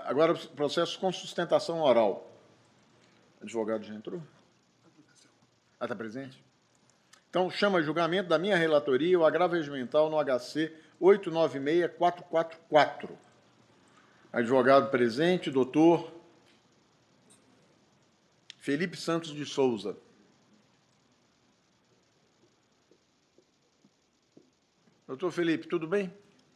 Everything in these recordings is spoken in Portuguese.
Agora, processo com sustentação oral. O advogado já entrou? Ah, está presente? Então, chama a julgamento da minha relatoria o agravo regimental no HC 896444. Advogado presente, doutor Felipe Santos de Souza. Doutor Felipe, tudo bem?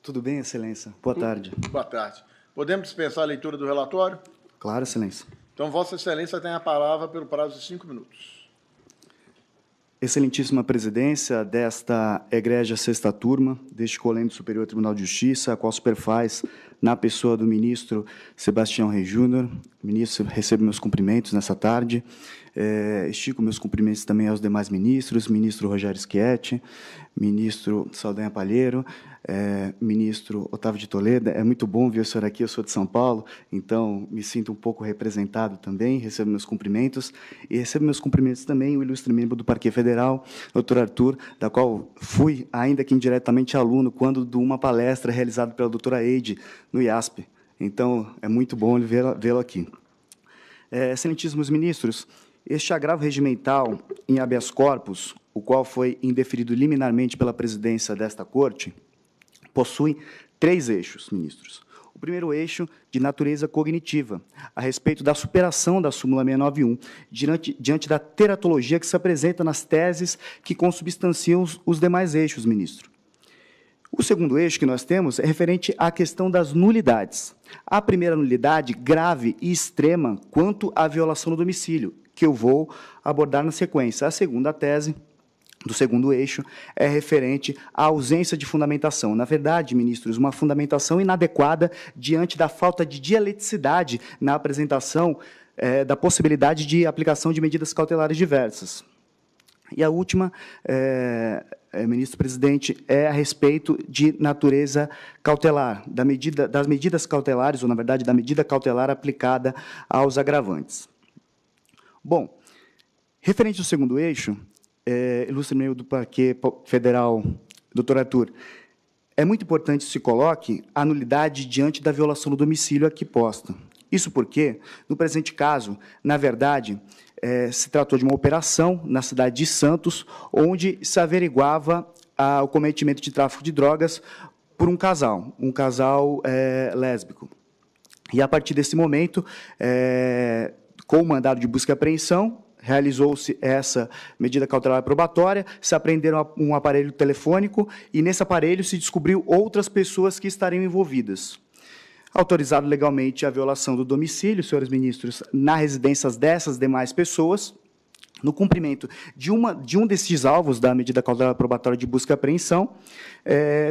Tudo bem, Excelência. Boa tarde. Boa tarde. Podemos dispensar a leitura do relatório? Claro, Excelência. Então, Vossa Excelência tem a palavra pelo prazo de 5 minutos. Excelentíssima presidência desta egrégia sexta turma, deste Colégio Superior Tribunal de Justiça, a qual superfaz na pessoa do ministro Sebastião Rey Júnior. Ministro, recebo meus cumprimentos nessa tarde. Estico meus cumprimentos também aos demais ministros, ministro Rogério Schietti, ministro Saldanha Palheiro, ministro Otávio de Toledo. É muito bom ver o senhor aqui, eu sou de São Paulo, então me sinto um pouco representado também, recebo meus cumprimentos, e recebo meus cumprimentos também o ilustre membro do Parquet Federal, doutor Arthur, da qual fui, ainda que indiretamente, aluno, quando de uma palestra realizada pela doutora Eide, no IASP. Então, é muito bom vê-lo aqui. Excelentíssimos ministros, este agravo regimental em habeas corpus, o qual foi indeferido liminarmente pela presidência desta Corte, possui 3 eixos, ministros. O primeiro eixo, de natureza cognitiva, a respeito da superação da súmula 691, diante da teratologia que se apresenta nas teses que consubstanciam os demais eixos, ministro. O segundo eixo que nós temos é referente à questão das nulidades. A primeira nulidade, grave e extrema, quanto à violação do domicílio, que eu vou abordar na sequência. A segunda tese do segundo eixo é referente à ausência de fundamentação. Na verdade, ministros, uma fundamentação inadequada diante da falta de dialeticidade na apresentação da possibilidade de aplicação de medidas cautelares diversas. E a última, ministro presidente, é a respeito de natureza cautelar, das medidas cautelares, ou, na verdade, da medida cautelar aplicada aos agravantes. Bom, referente ao segundo eixo, ilustre membro do Parquet Federal, doutor Arthur, é muito importante que se coloque a nulidade diante da violação do domicílio aqui posta. Isso porque, no presente caso, na verdade, se tratou de uma operação na cidade de Santos, onde se averiguava o cometimento de tráfico de drogas por um casal lésbico. E, a partir desse momento, com o mandado de busca e apreensão, realizou-se essa medida cautelar probatória, se apreenderam um aparelho telefônico e, nesse aparelho, se descobriu outras pessoas que estariam envolvidas. Autorizado legalmente a violação do domicílio, senhores ministros, na residência dessas demais pessoas, no cumprimento de um desses alvos da medida cautelar probatória de busca e apreensão,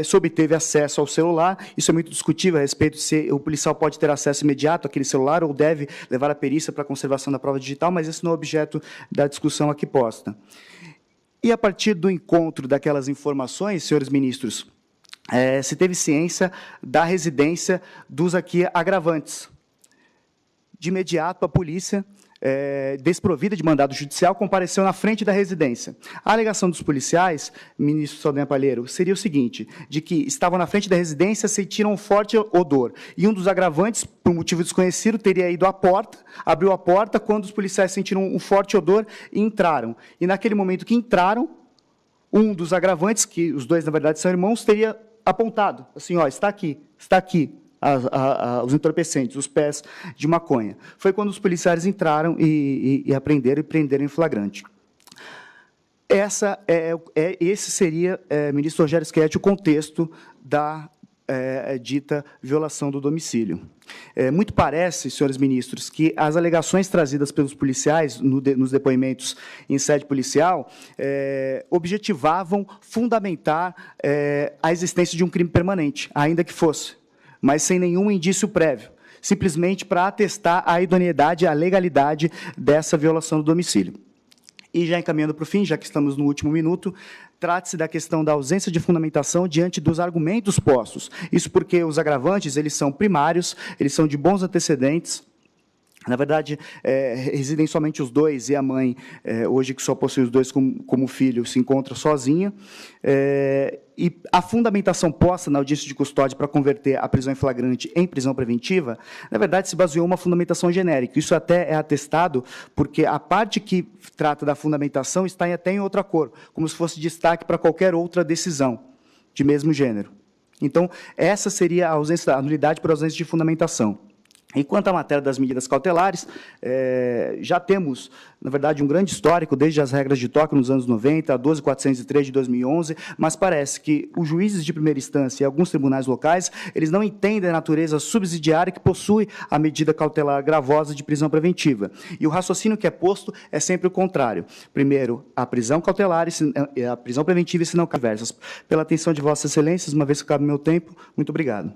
se obteve acesso ao celular. Isso é muito discutível a respeito de se o policial pode ter acesso imediato àquele celular ou deve levar a perícia para a conservação da prova digital, mas esse não é objeto da discussão aqui posta. E, a partir do encontro daquelas informações, senhores ministros, se teve ciência da residência dos aqui agravantes. De imediato, a polícia, desprovida de mandado judicial, compareceu na frente da residência. A alegação dos policiais, ministro Saldanha Palheiro, seria o seguinte, de que estavam na frente da residência, sentiram um forte odor, e um dos agravantes, por motivo desconhecido, teria ido à porta, abriu a porta, quando os policiais sentiram um forte odor e entraram. E, naquele momento que entraram, um dos agravantes, que os dois, na verdade, são irmãos, teria apontado, assim, ó, está aqui, os entorpecentes, os pés de maconha. Foi quando os policiais entraram e apreenderam e prenderam em flagrante. Esse seria, ministro Rogério Schietti, o contexto da dita violação do domicílio. Muito parece, senhores ministros, que as alegações trazidas pelos policiais nos depoimentos em sede policial objetivavam fundamentar a existência de um crime permanente, ainda que fosse, mas sem nenhum indício prévio, simplesmente para atestar a idoneidade e a legalidade dessa violação do domicílio. E, já encaminhando para o fim, já que estamos no último minuto, trata-se da questão da ausência de fundamentação diante dos argumentos postos. Isso porque os agravantes, eles são primários, eles são de bons antecedentes, Na verdade, residem somente os dois, e a mãe, hoje que só possui os dois como filho, se encontra sozinha. E a fundamentação posta na audiência de custódia para converter a prisão em flagrante em prisão preventiva, na verdade, se baseou em uma fundamentação genérica. Isso até é atestado porque a parte que trata da fundamentação está até em outra cor, como se fosse destaque para qualquer outra decisão de mesmo gênero. Então, essa seria a nulidade por ausência de fundamentação. E quanto à matéria das medidas cautelares, já temos, na verdade, um grande histórico, desde as regras de toque nos anos 90, a 12.403 de 2011, mas parece que os juízes de primeira instância e alguns tribunais locais, eles não entendem a natureza subsidiária que possui a medida cautelar gravosa de prisão preventiva. E o raciocínio que é posto é sempre o contrário. Primeiro, a prisão cautelar e a prisão preventiva, e se não conversas. Pela atenção de Vossas Excelências, uma vez que cabe o meu tempo, muito obrigado.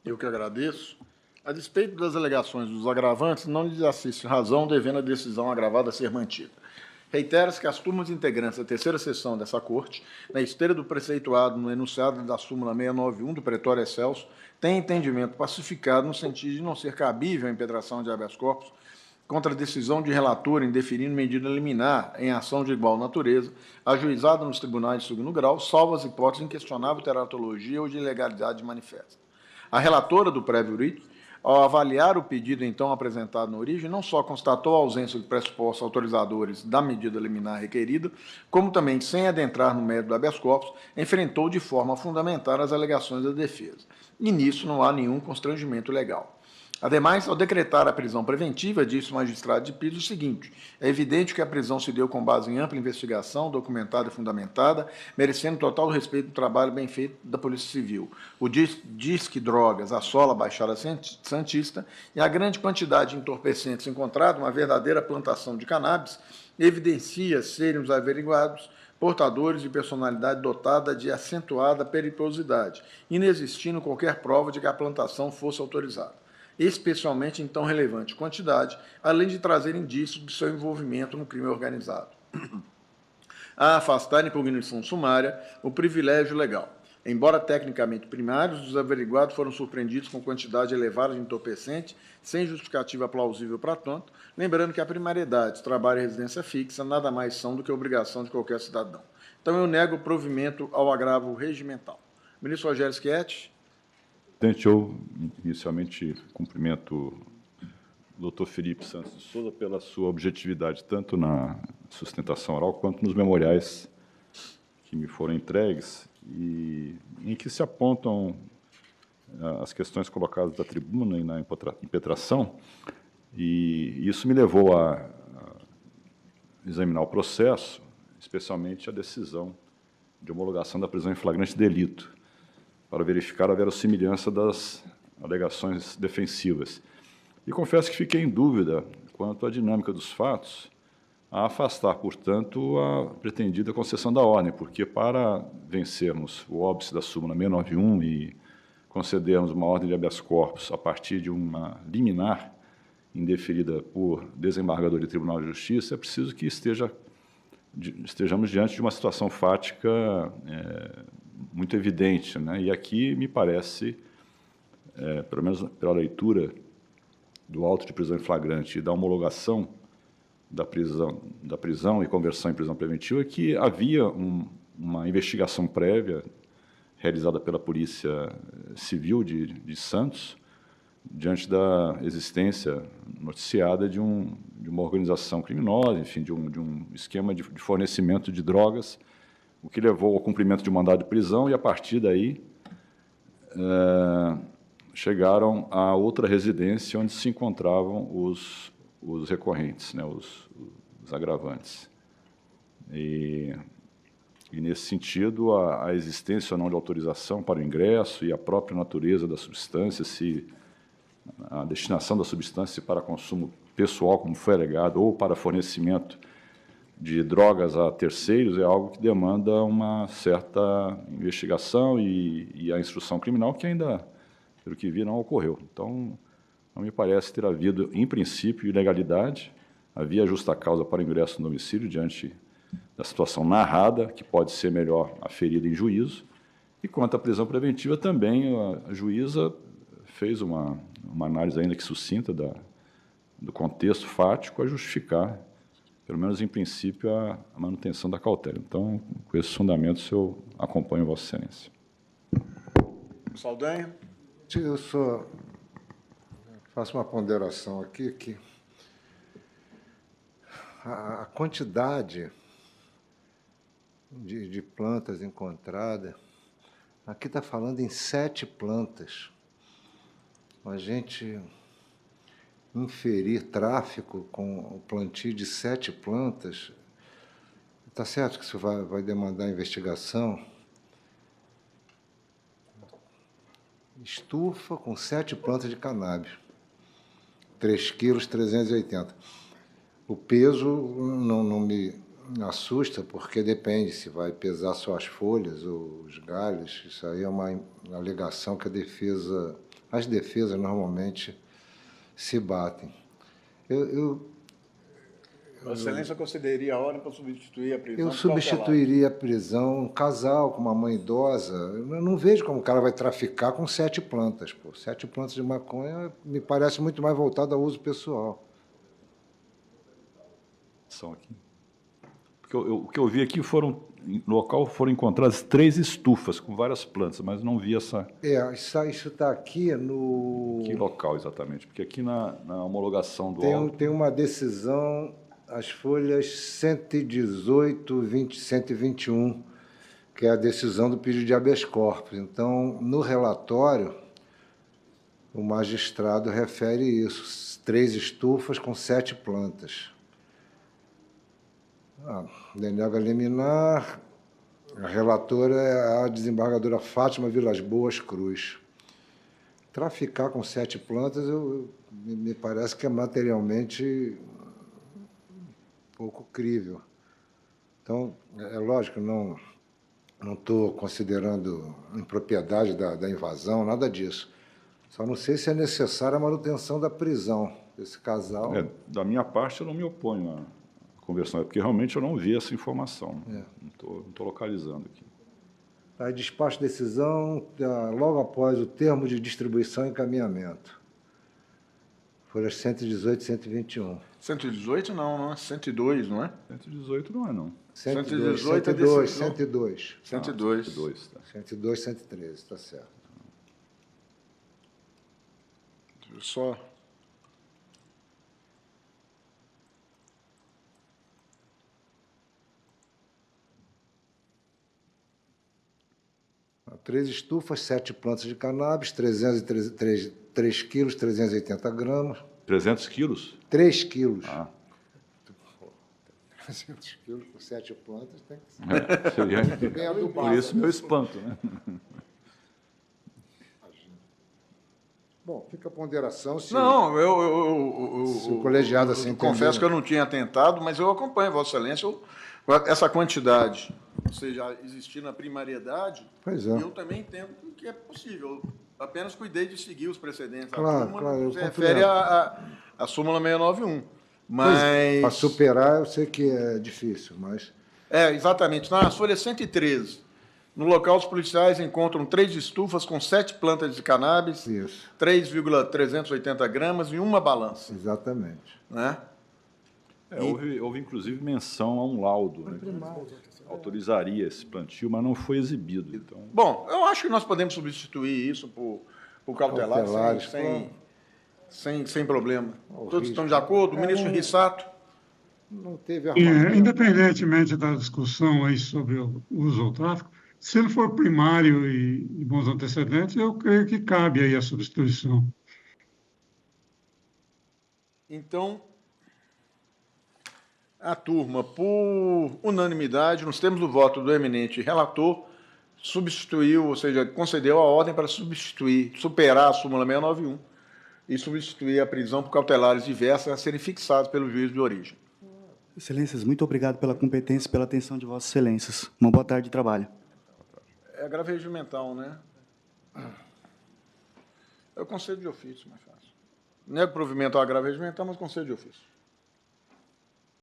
Eu que agradeço. A despeito das alegações dos agravantes, não lhes assiste razão, devendo a decisão agravada ser mantida. Reitera-se que as turmas integrantes da terceira sessão dessa Corte, na esteira do preceituado no enunciado da súmula 691 do Pretório Excelso, têm entendimento pacificado no sentido de não ser cabível a impetração de habeas corpus contra a decisão de relator em deferindo medida liminar em ação de igual natureza, ajuizada nos tribunais de segundo grau, salvo as hipóteses de inquestionável teratologia ou de ilegalidade manifesta. A relatora do prévio rito, ao avaliar o pedido, então, apresentado na origem, não só constatou a ausência de pressupostos autorizadores da medida liminar requerida, como também, sem adentrar no mérito do habeas corpus, enfrentou de forma fundamental as alegações da defesa. E nisso não há nenhum constrangimento legal. Ademais, ao decretar a prisão preventiva, disse o magistrado de piso o seguinte: é evidente que a prisão se deu com base em ampla investigação, documentada e fundamentada, merecendo total respeito do trabalho bem feito da Polícia Civil. O disque drogas assola a Baixada Santista e a grande quantidade de entorpecentes encontrada, uma verdadeira plantação de cannabis, evidencia serem os averiguados portadores de personalidade dotada de acentuada periculosidade, inexistindo qualquer prova de que a plantação fosse autorizada, especialmente em tão relevante quantidade, além de trazer indícios de seu envolvimento no crime organizado. A afastar em impugnação sumária o privilégio legal. Embora tecnicamente primários, os averiguados foram surpreendidos com quantidade elevada de entorpecente, sem justificativa plausível para tanto, lembrando que a primariedade, trabalho e residência fixa nada mais são do que obrigação de qualquer cidadão. Então, eu nego o provimento ao agravo regimental. Ministro Rogério Schietti. Presidente, eu inicialmente cumprimento o doutor Felipe Santos de Souza pela sua objetividade, tanto na sustentação oral quanto nos memoriais que me foram entregues, e em que se apontam as questões colocadas da tribuna e na impetração, e isso me levou a examinar o processo, especialmente a decisão de homologação da prisão em flagrante delito, para verificar a verossimilhança das alegações defensivas. E confesso que fiquei em dúvida quanto à dinâmica dos fatos, a afastar, portanto, a pretendida concessão da ordem, porque para vencermos o óbice da súmula 691 e concedermos uma ordem de habeas corpus a partir de uma liminar indeferida por desembargador de Tribunal de Justiça, é preciso que estejamos diante de uma situação fática muito evidente, né? E aqui me parece, pelo menos pela leitura do auto de prisão em flagrante e da homologação da prisão e conversão em prisão preventiva, que havia uma investigação prévia realizada pela Polícia Civil de Santos, diante da existência noticiada de uma organização criminosa, enfim, de um esquema de fornecimento de drogas, o que levou ao cumprimento de mandado de prisão, e, a partir daí, chegaram a outra residência onde se encontravam os recorrentes, né, os agravantes. E nesse sentido, a existência ou não de autorização para o ingresso e a própria natureza da substância, se a destinação da substância para consumo pessoal, como foi alegado, ou para fornecimento de drogas a terceiros, é algo que demanda uma certa investigação e a instrução criminal, que ainda, pelo que vi, não ocorreu. Então, não me parece ter havido, em princípio, ilegalidade. Havia justa causa para o ingresso no domicílio diante da situação narrada, que pode ser melhor aferida em juízo. E quanto à prisão preventiva, também a juíza fez uma análise ainda que sucinta do contexto fático a justificar, pelo menos em princípio, a manutenção da cautela. Então, com esses fundamentos, eu acompanho Vossa Excelência. Saldanha. Eu só faço uma ponderação aqui que a quantidade de plantas encontradas, aqui está falando em 7 plantas. A gente inferir tráfico com o plantio de 7 plantas, está certo que isso vai demandar investigação. Estufa com 7 plantas de cannabis, 3,380 kg. O peso não me assusta, porque depende se vai pesar só as folhas ou os galhos. Isso aí é uma alegação que as defesas normalmente se batem. Vossa Excelência consideraria a ordem para substituir a prisão? Eu substituiria a prisão um casal com uma mãe idosa. Eu não vejo como o cara vai traficar com 7 plantas. Pô. 7 plantas de maconha me parece muito mais voltado ao uso pessoal. São aqui. Porque o que eu vi aqui no local foram encontradas 3 estufas com várias plantas, mas não vi essa... Isso está aqui no... Que local exatamente? Porque aqui na homologação do tem uma decisão, as folhas 118, 121, que é a decisão do pedido de habeas corpus. Então, no relatório, o magistrado refere isso, 3 estufas com 7 plantas. Denega liminar, a relatora é a desembargadora Fátima Vilas Boas Cruz. Traficar com 7 plantas, me parece que é materialmente pouco crível. Então, é lógico, não estou considerando impropriedade da invasão, nada disso. Só não sei se é necessária a manutenção da prisão desse casal. Da minha parte, eu não me oponho à conversão, porque realmente eu não vi essa informação. Não estou localizando aqui. Aí, despacho de decisão, logo após o termo de distribuição e encaminhamento. Folhas 118 e 121. 118 não é 102, não é? 118 não é, não. 118 é decisão. 102. 102. 102, tá. 102, 113, está certo. Só... Três estufas, 7 plantas de cannabis, 3 quilos, 380 gramas. 300 quilos? 3 quilos. 300 quilos por 7 plantas tem que ser. Bem adubado, por isso meu espanto, né? Bom, fica a ponderação. Se o colegiado assim entender. Confesso que eu não tinha atentado, mas eu acompanho, Vossa Excelência, essa quantidade, ou seja, existir na primariedade, pois é. Eu também entendo que é possível. Eu apenas cuidei de seguir os precedentes. Claro, claro. Se refere à súmula 691. Mas... Para superar, eu sei que é difícil, mas... exatamente. Na folha 113, no local, os policiais encontram 3 estufas com 7 plantas de cannabis, 3,380 gramas e uma balança. Exatamente. Né? Houve, inclusive, menção a um laudo, né, que autorizaria esse plantio, mas não foi exibido. Então... Bom, eu acho que nós podemos substituir isso por cautelares sem problema. Todos estão de acordo? O ministro Rissato? Não teve independentemente da discussão aí sobre o uso ou tráfico, se ele for primário e bons antecedentes, eu creio que cabe aí a substituição. Então, a turma, por unanimidade, nos termos do voto do eminente relator, substituiu, ou seja, concedeu a ordem para superar a súmula 691 e substituir a prisão por cautelares diversas a serem fixadas pelo juiz de origem. Excelências, muito obrigado pela competência e pela atenção de Vossas Excelências. Uma boa tarde de trabalho. É agravo regimental, né? Eu concedo de ofício, mais fácil. Nego provimento ao agravo regimental, mas concedo de ofício.